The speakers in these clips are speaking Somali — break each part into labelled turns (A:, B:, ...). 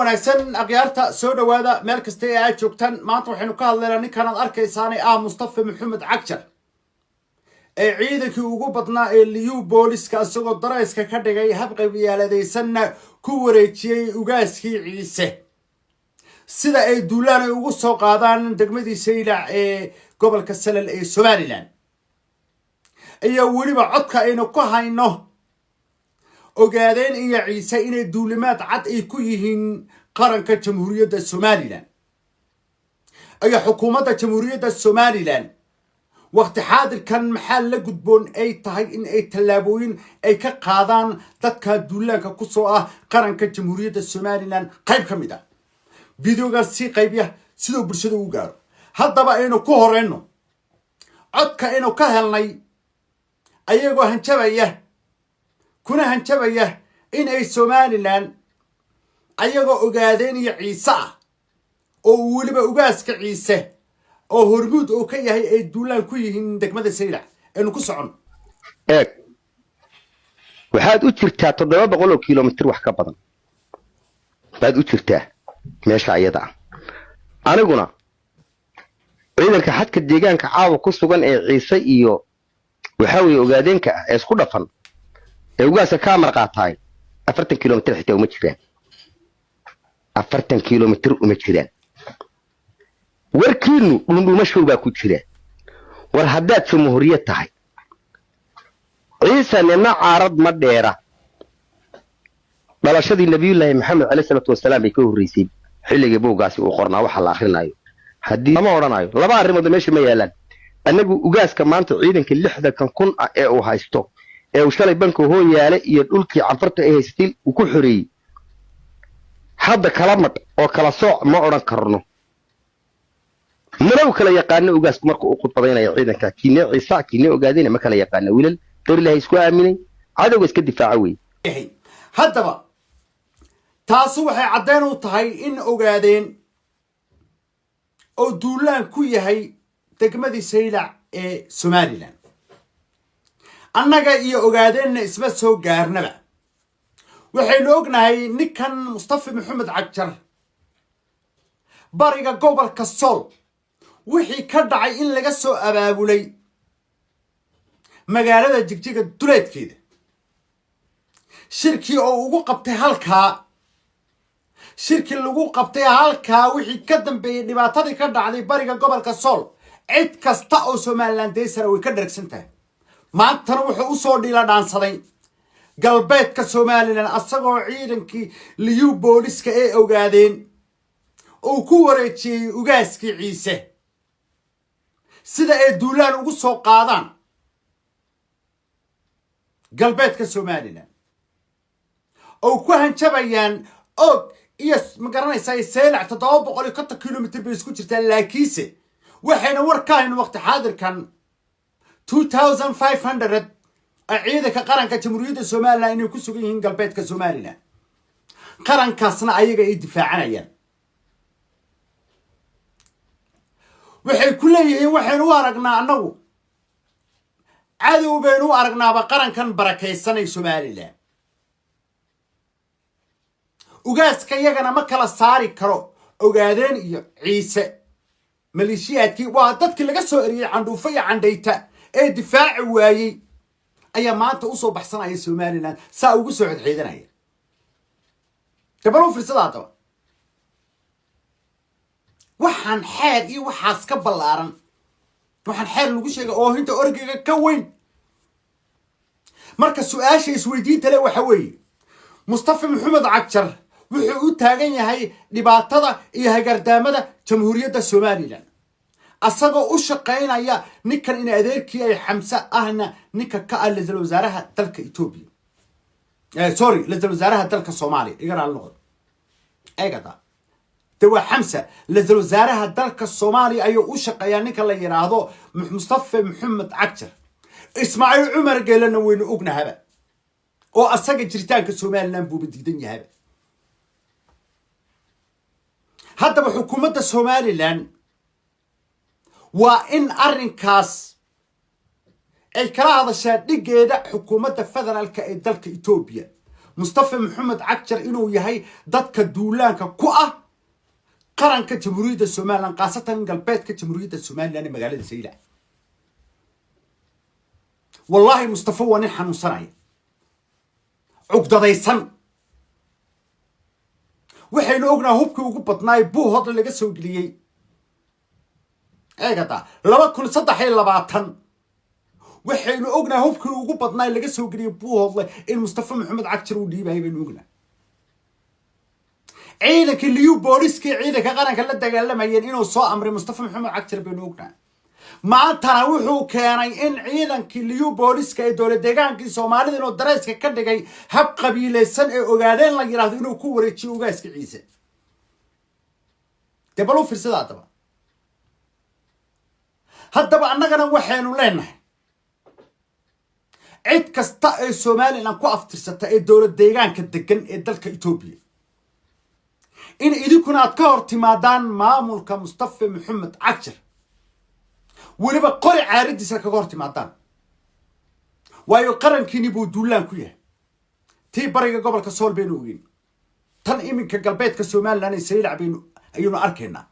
A: wanaagsan akhyaarta soo dhawaada meel kasta ee aad joogtaan maanta waxaynu ka hadlaynaa ninkan aad arkaysaan ee Mustafa Maxamed Cagjar ee ciidankii ugu badnaa ee liyu booliska asagoo darayska ka dhigay habqaybiyaaladaysanna ku wareejiyay ugaaskii ciise sida ay duulaan ay ugu soo qaadaan degmadii Saylac ee gobolka Salal ee Somaliland ayaa weliba codka aynu ku hayno ogaadeen iyo ciise inay duulimaad cad ay ku yihiin qaranka jamhuuriyadda Somaliland ay xukuumadda jamhuuriyadda Somaliland waqti xaadirkan maxaa la gudboon ay tahay in ay tallaabooyin ay ka qaadaan dadka duulaanka ku soo ah qaranka jamhuuriyadda Somaliland qayb kamid ah videoga si qaybiya sidoo bulshada u gaaro haddaba aynu ku horeyno codka aynu ka helnay ayagoo hanjabaya kuna hanjabaya in ay Somaliland ayagoo ogaadeen iyo ciise oo waliba ugaaska ciise oo hormuud oo ka yahay ay duulaan ku yihiin degmada Saylac aynu ku socon
B: waxaad u jirtaa 700 kiiloomitir wax ka badan baad u jirtaa meesha ayada aniguna ciidanka xadka deegaanka caawa ku sugan ee ciise iyo waxa way ogaadeenka isku dhafan ee ugaaska ka marqaatay 40 kiiloomitir xitaa uma jiraan 40 kiiloomitir uma jiraan warkiinu dhundhuma showba ku jira war haddaad jamhuuriyad tahay ciise nina caarad ma dheera dhalashadii nabiyullaahi maxamed alayhi salaatu wasalaam ay ka horeysay xilliga buugaasi uu qornaa waxa la akhrinayo haddii lama oranayo laba arrimood meesha ma yaalaan anagu ugaaska maanta ciidanka 60,000 ah ee uu haysto ee uu shalay banka hoo yaale iyo dhulkii canfarta ee haystay uu ku xoreeyay hadda kala mad oo kala sooc ma oran karno maraw kala yaqaan ugaasku marka uu khudbadaynayo ciidanka kiine ciise kiine ogaadeen ma kala yaqaan wiilal door ilaahay isku aaminay cadawga iska difaaca way
A: haddaba taas waxay cadeen u tahay in ogaadeen oo duulaan ku yahay degmadii Saylac ee Somaliland annaga iyo ogaadeenna isma soo gaarnaba waxaynu ognahay ninkan Mustafa Maxamed Cagjar bariga gobolka Sool wixii ka dhacay in laga soo abaabulay magaalada Jigjiga duleedkeeda shirki oo ugu qabtay halka shirki lagu qabtay halka wixii ka dambeeyay dhibaatadii ka dhacday bariga gobolka Sool cid kasta oo Somaliland deysar way ka dharagsantahay maantana wuxuu u soo dhila dhaansaday galbeedka Somaliland asagoo ciidankii liyu booliska ee ogaadeen oo ku wareejiyay ugaaskii ciise sida ay duulaan ugu soo qaadaan galbeedka Somaliland oo ku hanjabayaan og iyo magaranaysaa Saylac 750 kiiloomitir bay isku jirtaa laakiinse waxayna warkaan waqti xaadirkan 2500 ciidanka qaranka jamhuuriyadda Somaliland inay ku sugan yihiin galbeedka Somaliland qarankaasna ayaga ay difaacanayaan waxay ku leeyihiin waxaynu u aragnaa annagu cadow baynu u aragnaaba qarankan barakaysanay Somaliland ugaaska iyagana ma kala saari karo ogaadeen iyo ciise maleeshiyaadkii waa dadkii laga soo eriyay candhuufo iyo candhayta ee difaaci waayay ayaa maanta u soo baxsanaya Somaliland saa ugu soo xidxiidanaya gabaru firsadaada waxaan xeer iyo waxaas ka ballaaran waxaan xeer lagu sheegay oo inta orgiga ka weyn marka su'aasha isweydiinta leh waxa weeye Mustafa Maxamed Cagjar wuxuu u taagan yahay dhibaatada iyo hagardaamada jamhuuriyadda Somaliland asagoo u shaqeynaya ninkan in adeerkii ay xamsa ahna ninka ka alazal wasaaraha dalka Ethiopia lazal wasaaraha dalka Soomaaliya igana noqdo eegada tawa xamsa lazal wasaaraha dalka Soomaaliya ayuu u shaqeeyaa ninka la yiraahdo Mustafa Maxamed Cagjar Ismaaciil Cumar Geelana weynu ognahaba oo asaga jiritaanka Somaliland buu diidan yahay haddaba xukuumadda Somaliland waa in arrinkaas ay kala hadashaa dhigeeda xukuumadda federaalka ee dalka Ethiopia مصطفى محمد عكجر إنه يهي ضدك الدولان كقوة قرن كجمهورية الصومال خاصة قلبات كجمهورية الصومال لأن مقالة سيلة والله مصطفى ونحن نصنعي عقدة ضيسن وحين أغنى هوبك وقبطناي بو هذا اللي قسوا قليي ايه قطع لما كل صدح إلا بعطن وحين أغنى هوبك وقبطناي اللي قسوا قليي بو هذا المصطفى محمد عكجر وديبه بين أغنى عيدك اللي يو بوليسكي عيدك قرن كلا دقال إنه صو أمر مصطفى محمد عكجر بين أغنى ما تراوحوا كان إن عيدك اللي يو بوليسكي دولة دقان كي سومالي إنه دراسك كدقاي هب قبيلة سنة أغادين لك يراهد إنه كوريتشي وغاسك عيسى تبالو في السداء طبعا هذا بقى أننا وحينو لنا عيد كستا الصومالي لأنكو أفترستا الدولة ديغان كدقن الدالك إثيوبيا إن إذا كنا أتكار تمادان مامولك مصطفى محمد عكجر ولبا قري عاردي ساكاكار تمادان وايو قرن كيني بو دولان كويه تي بريغا قبل كسول بينوغين تن إيمن كقلبيت كالصومالي لاني سيلع بينو أيونو أركينا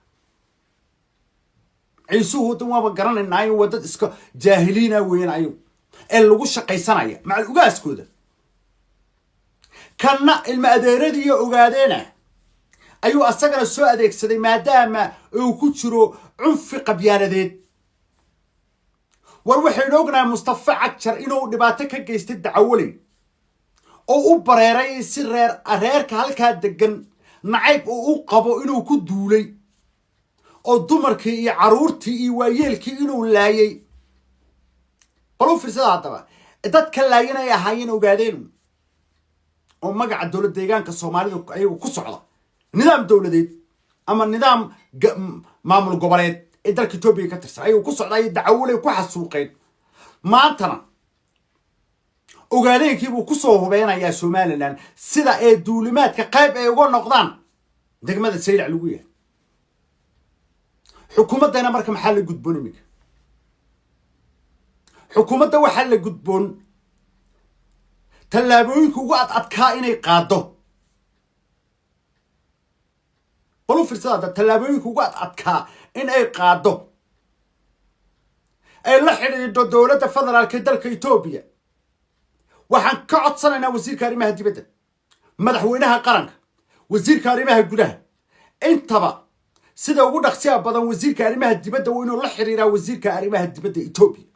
A: عيسوه دوما قرن إنايو ودد إسكو جاهلين وين عيو اللي وش قيسانية مع الأوغاس كوده كان المأديردي أوغادينا أيو أساقنا السوء ديك سدي ما دام وكتشرو عنف قبياندين وروحي نوغنا مصطفى عكجر إنو نباتك جيست الدعولي أو بريري سرير أريرك هالكا دقن نعيب أو قبو إنو كدولي أو دمركي عرورتي ويلكي إنو لايي قالوا في الساعة طبعا دad لاينا يا هاين وقاعدين ومقع الدولة ديغان كالصومالي أيوه كسعودة نظام دولديد أما النظام مامل القبلات إدرك إثيوبيا كترسل أيوه كسعودة يدعولي وكحسوقين ما أنتنا وقاعدين كيبو كسوه بينا يا سومالي لأن سيدا إيه دولمات كقايب إيه وقول نقضان ديك ماذا تسيل علوية حكومة دينا مركة محل قدبوني ميك حكومة وحل قدبون تلابوينك وقعد أتكا إني قادو قلوا في السادة تلابوينك وقعد أتكا إني قادو أي لحن دولة فضل الكدلك إثيوبيا وحن كعد صنعنا وزير كاريمها ديبدا مدحوينها قرنك وزير كاريمها قدها انتبا سيدا وقودك سيابا وزير كاريمها ديبدا وإنو لحريرا وزير كاريمها ديبدا إثيوبيا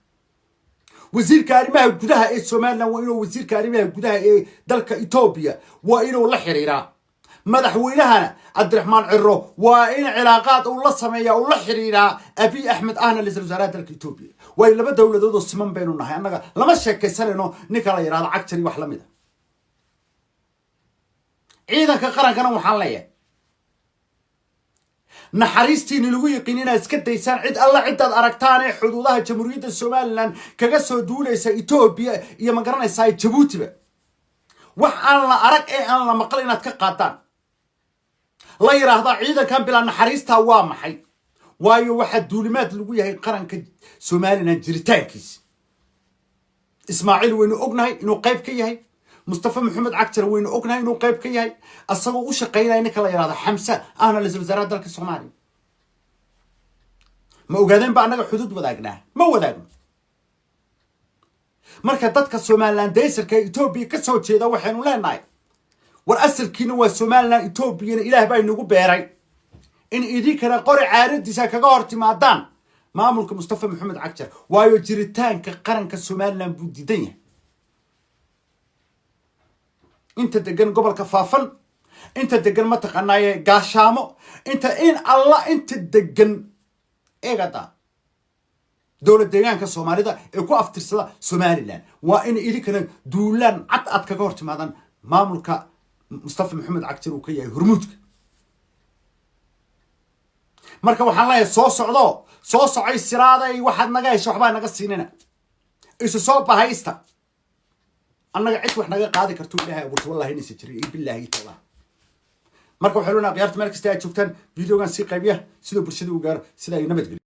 A: وزير كاريمها قدها إيه سومالنا وإنو وزير كاريمها قدها إيه دلك إثيوبيا وإنو لحريرا مدحوينها عبد الرحمن عرو وإن علاقات أو لصمية أو لحريرا أبي أحمد أنا اللي وزراء دلك إثيوبيا وإلا بدأ ولدود السمن بيننا أنا لما شك سنة نيكلا يراد عكتري وحلمده إذا كقرن كانوا محلية نحريستي نلوي قيننا اسكت ديسان عد الله عدد أركتاني حدودها جمهورية الصومال لان كجسوا دولة إثيوبيا يا مقرن ساي جيبوتي به وح أنا أرك إيه أنا مقلنا تكقاتان لا يرى هذا عيدا كان بلا نحريستها وامحي وايو واحد دولمات لوي هي قرن كصومالنا جريتانكيس إسماعيل وينو أغنهي إنه قيب كيهي مصطفى محمد عكجر وين أغنى إنه قيب كيهي أصلا وش قينا إنك الله يراضى حمسة أنا اللي وزراء دلك الصومالي ما وقاعدين بقى نجا حدود وذاقناه ما وذاقنا مركز دتك الصوماليان ديسر كي إثيوبيا كسوت شيء ذا وحين ولا ناي والأصل كينو الصوماليان إثيوبيا إله باي نجو بيري إن إيدي كنا قري عارض ديساك قارتي مع دان مامولك مصطفى محمد عكجر وايو جريتان كقرن كالصوماليان بودي دنيا انت دقن قبل كفافن انت دقن ما تقناي قاشامو انت ان الله انت دقن ايه قطع دولة ديغان كالصومالي دا ايكو افترسلا صومالي لان وان ايدي كان دولان عد كغورت مادان مامولك مصطفى محمد عكجر وكيا هرمودك marka waxaan leeyahay soo socay siraaday waxaad naga hesho waxba naga siinina isu soo bahaysta annaga cid wax naga qaadi karto ilaahay abuurto wallahi inay sijiri billahi taala marka waxaan leeyahay qiyaarta meel kasta aad joogtaan videogan si qaybiya sida bulshada u gaar sida ay nabad